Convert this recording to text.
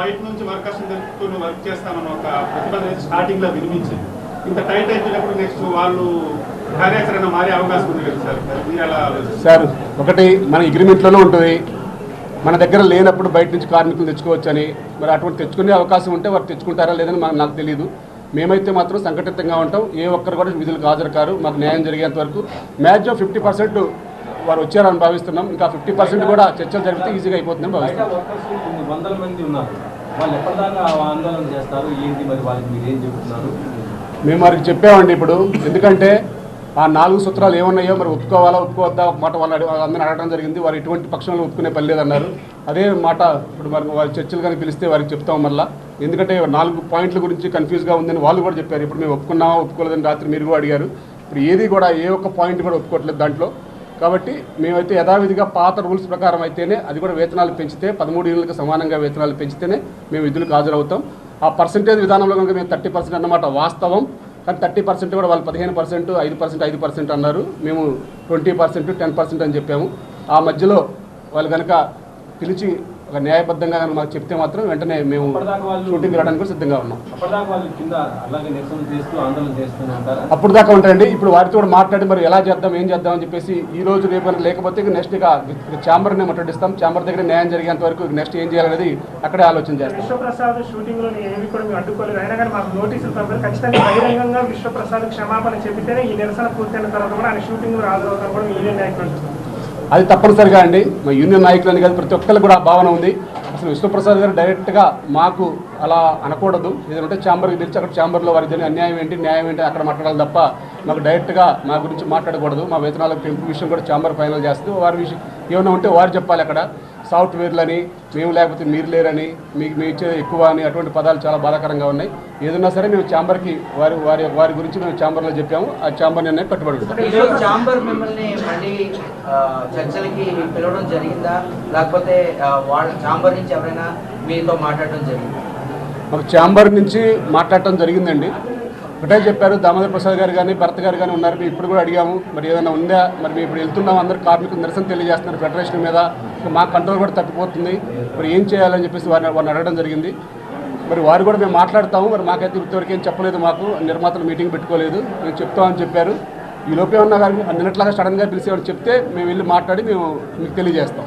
బయట నుంచి workers work చేస్తామని ఒక ప్రతిపాదన స్టార్టింగ్ లో వినిపించింది. ఇంత టైట్ అయిపోయినప్పుడు నెక్స్ట్ వాళ్ళు కార్యాచరణ మారే అవకాశం ఉంది కదా సార్, మీరు ఎలా సార్? ఒకటి మన అగ్రిమెంట్లోనే ఉంటుంది, మన దగ్గర లేనప్పుడు బయట నుంచి కార్మికులు తెచ్చుకోవచ్చని. మరి అటువంటి తెచ్చుకునే అవకాశం ఉంటే వారు తెచ్చుకుంటారా లేదని నాకు తెలియదు. మేమైతే మాత్రం సంఘటితంగా ఉంటాం. ఏ ఒక్కరు కూడా విధులకు హాజరు కారు. మాకు న్యాయం జరిగేంత వరకు మ్యాక్సిమం 50% వారు వచ్చారని భావిస్తున్నాం. ఇంకా 50% కూడా చర్చలు జరిగితే ఈజీగా అయిపోతుందని భావిస్తున్నాం. మేము వారికి చెప్పామండి ఇప్పుడు. ఎందుకంటే ఆ 4 సూత్రాలు ఏమన్నాయో మరి ఒప్పుకోవాలా ఒప్పుకోవద్దా ఒక మాట వాళ్ళు అందరిని అడగడం జరిగింది. వారు ఎటువంటి పక్షంలో ఒప్పుకునే పని లేదన్నారు. అదే మాట ఇప్పుడు మరి వారి చర్చలు కానీ పిలిస్తే వారికి చెప్తాం మళ్ళీ. ఎందుకంటే 4 పాయింట్ల గురించి కన్ఫ్యూజ్గా ఉందని వాళ్ళు కూడా చెప్పారు. ఇప్పుడు మేము ఒప్పుకున్నామా ఒప్పుకోలేదని రాత్రి మీరు కూడా అడిగారు. ఇప్పుడు ఏది కూడా ఏ ఒక్క పాయింట్ కూడా ఒప్పుకోవట్లేదు దాంట్లో. కాబట్టి మేమైతే యథావిధిగా పాత రూల్స్ ప్రకారం అయితేనే, అది కూడా వేతనాలు పెంచితే 13 యూనిట్లకు సమానంగా వేతనాలు పెంచితేనే మేము విధులకు హాజరవుతాం. ఆ పర్సంటేజ్ విధానంలో కనుక మేము 30% అన్నమాట వాస్తవం. కానీ 30% కూడా వాళ్ళు 15%, 5% అన్నారు. మేము 20%, 10% అని చెప్పాము. ఆ మధ్యలో వాళ్ళు కనుక పిలిచి ఒక న్యాయబద్ధంగా కనుక మాకు చెప్తే మాత్రం వెంటనే మేము షూటింగ్ రావడానికి కూడా సిద్ధంగా ఉన్నాం. అప్పుడు దాకా ఉంటాయండి. ఇప్పుడు వారితో కూడా మాట్లాడి మరి ఎలా చేద్దాం ఏం చేద్దాం అని చెప్పేసి ఈ రోజు రేపు లేకపోతే నెక్స్ట్ ఇక ఛాంబర్ని మాట్లాడిస్తాం. ఛాంబర్ దగ్గర న్యాయం జరిగేంత వరకు నెక్స్ట్ ఏం చేయాలనేది అక్కడే ఆలోచన చేస్తాం. విశ్వప్రసాద్ షూటింగ్ లో ఏమి కూడా మేము అడ్డుకోలేదు. అయినా కానీ మాకు నోటీసులు పంపారు. ఖచ్చితంగా బహిరంగంగా విశ్వప్రసాద్ క్షమాపణ చెప్పితేనే ఈ నిరసన పూర్తయిన తర్వాత కూడా ఆయన షూటింగ్ హాజరవుతాం కూడా యూనియన్ నాయకులు. అది తప్పనిసరిగా అండి. మా యూనియన్ నాయకులని కాదు, ప్రతి ఒక్కరికి కూడా భావన ఉంది. అసలు విశ్వప్రసాద్ గారు డైరెక్ట్గా మాకు అలా అనకూడదు. ఏదంటే ఛాంబర్కి పిలిచి అక్కడ ఛాంబర్లో వారి అన్యాయం ఏంటి న్యాయం ఏంటి అక్కడ మాట్లాడాలి తప్ప మాకు డైరెక్ట్గా మా గురించి మాట్లాడకూడదు. మా వేతనాలకు పెంపు విషయం కూడా ఛాంబర్ ఫైనల్ చేస్తుంది. వారి విషయం ఏమైనా ఉంటే వారు చెప్పాలి. అక్కడ సాఫ్ట్వేర్లని మేము లేకపోతే మీరు లేరని, మీకు ఇచ్చే ఎక్కువ అని అటువంటి పదాలు చాలా బాధాకరంగా ఉన్నాయి. ఏదన్నా సరే మేము ఛాంబర్కి వారి గురించి మేము ఛాంబర్లో చెప్పాము. ఆ ఛాంబర్ నిర్ణయం కట్టుబడి ఉంటాం. ఛాంబర్ మిమ్మల్ని మళ్ళీ చర్చలకి పిలవడం జరిగిందా, లేకపోతే వాళ్ళ ఛాంబర్ నుంచి ఎవరైనా మీతో మాట్లాడడం జరిగిందా? మాకు ఛాంబర్ నుంచి మాట్లాడటం జరిగిందండి. ఒకటే చెప్పారు, దామోదర్ ప్రసాద్ గారు కానీ భరత్ గారు కానీ ఉన్నారు. మేము ఇప్పుడు కూడా అడిగాము మరి ఏదైనా ఉందా, మరి మేము ఇప్పుడు వెళ్తున్నాం, అందరూ కార్మికులు నిరసన తెలియజేస్తున్నారు ఫెడరేషన్ మీద, మా కంట్రోల్ కూడా తప్పిపోతుంది, మరి ఏం చేయాలని చెప్పేసి వారిని అడగడం జరిగింది. మరి వారు కూడా మేము మాట్లాడతాము. మరి మాకైతే ఇంతవరకు ఏం చెప్పలేదు. మాకు నిర్మాతలు మీటింగ్ పెట్టుకోలేదు, మేము చెప్తామని చెప్పారు. ఈ లోపే ఉన్నా కానీ నిన్నట్లాగా సడన్గా పిలిచేవాడు చెప్తే మేము వెళ్ళి మాట్లాడి మేము మీకు తెలియజేస్తాం.